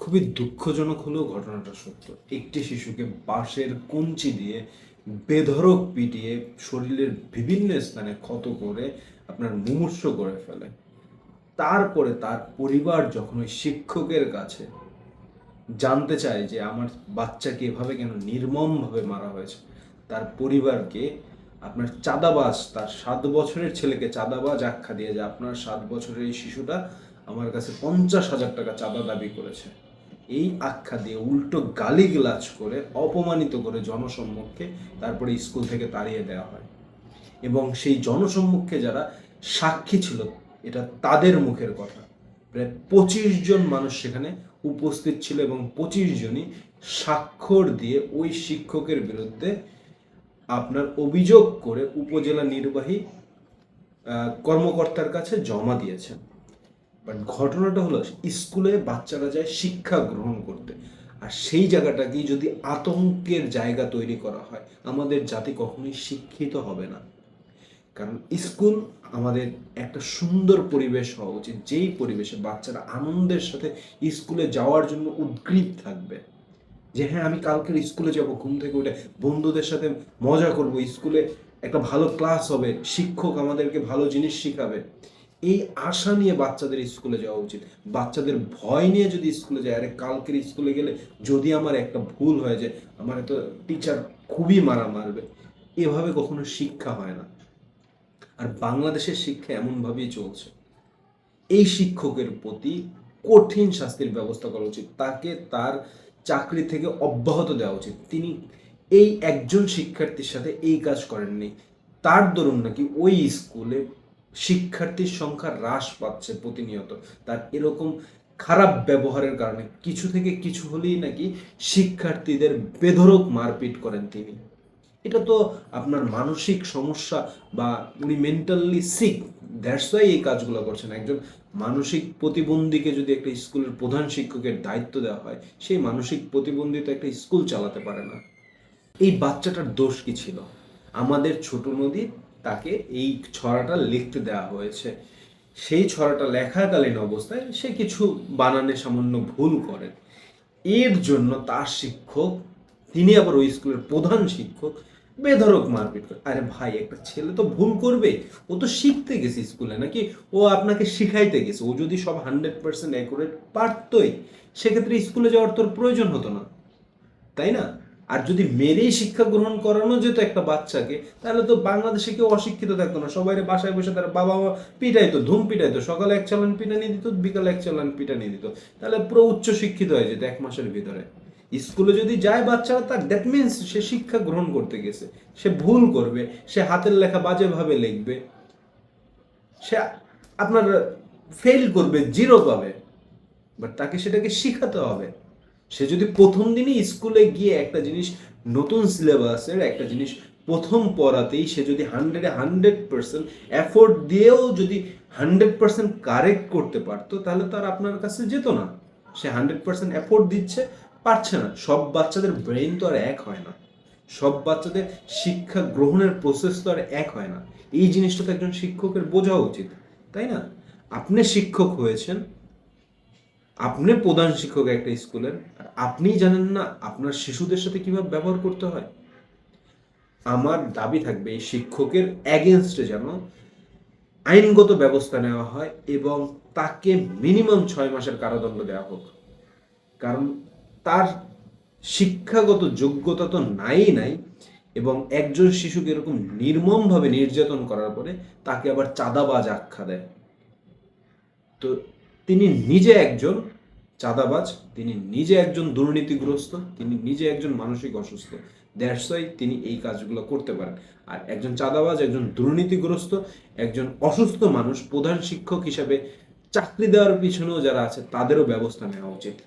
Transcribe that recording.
খুবই দুঃখজনক হলেও ঘটনাটা সত্য। একটি শিশুকে বাঁশের কঞ্চি দিয়ে বেধড়ক পিটিয়ে শরীরের বিভিন্ন স্থানে ক্ষত করে আপনার মুমূর্ষু করে ফেলে। তারপরে তার পরিবার যখন ওই শিক্ষকের কাছে জানতে চায় যে আমার বাচ্চাকে এভাবে কেন নির্মমভাবে মারা হয়েছে, তার পরিবারকে আপনার চাঁদাবাজ, তার 7 বছরের ছেলেকে চাঁদাবাজ আখ্যা দিয়ে যে আপনার 7 বছরের এই শিশুটা আমার কাছে 50,000 টাকা চাঁদা দাবি করেছে, এই আখ্যা দিয়ে উল্টো গালিগালাজ করে অপমানিত করে জনসম্মুখে তারপরে স্কুল থেকে তাড়িয়ে দেওয়া হয়। এবং সেই জনসম্মুখে যারা সাক্ষী ছিল, এটা তাদের মুখের কথা, প্রায় 25 জন মানুষ সেখানে উপস্থিত ছিল এবং 25 জনই স্বাক্ষর দিয়ে ওই শিক্ষকের বিরুদ্ধে আপনার অভিযোগ করে উপজেলা নির্বাহী কর্মকর্তার কাছে জমা দিয়েছেন। বাট ঘটনাটা হলো, স্কুলে বাচ্চারা যায় শিক্ষা গ্রহণ করতে, আর সেই জায়গাটাকেই যদি আতঙ্কের জায়গা তৈরি করা হয়, আমাদের জাতি কখনোই শিক্ষিত হবে না। কারণ স্কুল আমাদের একটা সুন্দর পরিবেশ হওয়া উচিত, যেই পরিবেশে বাচ্চারা আনন্দের সাথে স্কুলে যাওয়ার জন্য উদ্গ্রীব থাকবে, যে হ্যাঁ আমি কালকের স্কুলে যাব, ঘুম থেকে উঠে বন্ধুদের সাথে মজা করব, স্কুলে একটা ভালো ক্লাস হবে, শিক্ষক আমাদেরকে ভালো জিনিস শিখাবে, এই আশা নিয়ে বাচ্চাদের স্কুলে যাওয়া উচিত। বাচ্চাদের ভয় নিয়ে যদি স্কুলে যায়, আরে কালকের স্কুলে গেলে যদি আমার একটা ভুল হয়ে যায়, আমার তো টিচার খুবই মারবে, এভাবে কখনো শিক্ষা হয় না। আর বাংলাদেশের শিক্ষা এমনভাবেই চলছে। এই শিক্ষকের প্রতি কঠিন শাস্তির ব্যবস্থা করা উচিত, তাকে তার চাকরি থেকে অব্যাহত দেওয়া উচিত। তিনি এই একজন শিক্ষার্থীর সাথে এই কাজ করেননি, তার দরুন নাকি ওই স্কুলে শিক্ষার্থীর সংখ্যা হ্রাস পাচ্ছে প্রতিনিয়ত। তার এরকম খারাপ ব্যবহারের কারণে কিছু থেকে কিছু হলেই নাকি শিক্ষার্থীদের বেধড়ক মারপিট করেন তিনি। এটা তো আপনার মানসিক সমস্যা, বা উনি মেন্টালি সিক, দ্যাটস ওয়াই এই কাজগুলো করছেন। একজন মানসিক প্রতিবন্ধীকে যদি একটা স্কুলের প্রধান শিক্ষকের দায়িত্ব দেওয়া হয়, সেই মানসিক প্রতিবন্ধী তো একটা স্কুল চালাতে পারে না। এই বাচ্চাটার দোষ কি ছিল? আমাদের ছোট নদী, তাকে এই ছড়াটা লিখতে দেওয়া হয়েছে, সেই ছড়াটা লেখাকালীন অবস্থায় সে কিছু বানানে সামান্য ভুল করেন, এর জন্য তার শিক্ষক, তিনি আবার ওই স্কুলের প্রধান শিক্ষক, বেধড়ক মারপিট করে। আরে ভাই, একটা ছেলে তো ভুল করবে, ও তো শিখতে গেছে স্কুলে, নাকি ও আপনাকে শিখাইতে গেছে? ও যদি সব 100% অ্যাকুরেট পারতই, সেক্ষেত্রে স্কুলে যাওয়ার তোর প্রয়োজন হতো না, তাই না? আর যদি মেরেই শিক্ষা গ্রহণ করানো যেত একটা বাচ্চাকে, তাহলে তো বাংলাদেশে কেউ অশিক্ষিত থাকতো না। সবাই বাসায় বসে তার বাবা মা পিটাইতো, ধুম পিটাইতো, সকালে এক চালান পিটানি দিত, বিকালে এক চালান পিটানি দিত, তাহলে পুরো উচ্চ শিক্ষিত হয়ে যেত 1 মাসের ভিতরে। স্কুলে যদি যায় বাচ্চারা, তার দ্যাট মিনস সে শিক্ষা গ্রহণ করতে গেছে। সে ভুল করবে, সে হাতের লেখা বাজেভাবে লিখবে, সে আপনার ফেল করবে, 0 পাবে, বাট তাকে সেটাকে শিখাতে হবে। সে যদি প্রথম দিনই স্কুলে গিয়ে একটা জিনিস, নতুন সিলেবাসের একটা জিনিস প্রথম পড়াতেই সে যদি 100% এফোর্ট দিয়েও যদি 100% কারেক্ট করতে পারতো, তাহলে তো আর আপনার কাছে যেত না। সে 100% এফোর্ট দিচ্ছে, পারছে না। সব বাচ্চাদের ব্রেইন তো আর এক হয় না, সব বাচ্চাদের শিক্ষা গ্রহণের প্রসেস তো আর এক হয় না। এই জিনিসটা তো একজন শিক্ষকের বোঝা উচিত, তাই না? আপনি শিক্ষক হয়েছেন, আপনি প্রধান শিক্ষক একটা স্কুলের, আর আপনিই জানেন না আপনার শিশুদের সাথে কিভাবে ব্যবহার করতে হয়? আমার দাবি থাকবে এই শিক্ষকের এগেনস্টে যেন আইনগত ব্যবস্থা নেওয়া হয় এবং তাকে মিনিমাম 6 মাসের কারাদণ্ড দেওয়া হোক। কারণ তার শিক্ষাগত যোগ্যতা তো নাই, এবং একজন শিশুকে এরকম নির্মমভাবে নির্যাতন করার পরে তাকে আবার চাঁদাবাজ আখ্যা দেয়। তো তিনি নিজে একজন চাঁদাবাজ, তিনি নিজে একজন দুর্নীতিগ্রস্ত, তিনি নিজে একজন মানসিক অসুস্থ। দ্যাটস ওয়াই তিনি এই কাজগুলো করতে পারেন। আর একজন চাঁদাবাজ, একজন দুর্নীতিগ্রস্ত, একজন অসুস্থ মানুষ প্রধান শিক্ষক হিসাবে চাকরি দেওয়ার পিছনেও যারা আছে, তাদেরও ব্যবস্থা নেওয়া উচিত।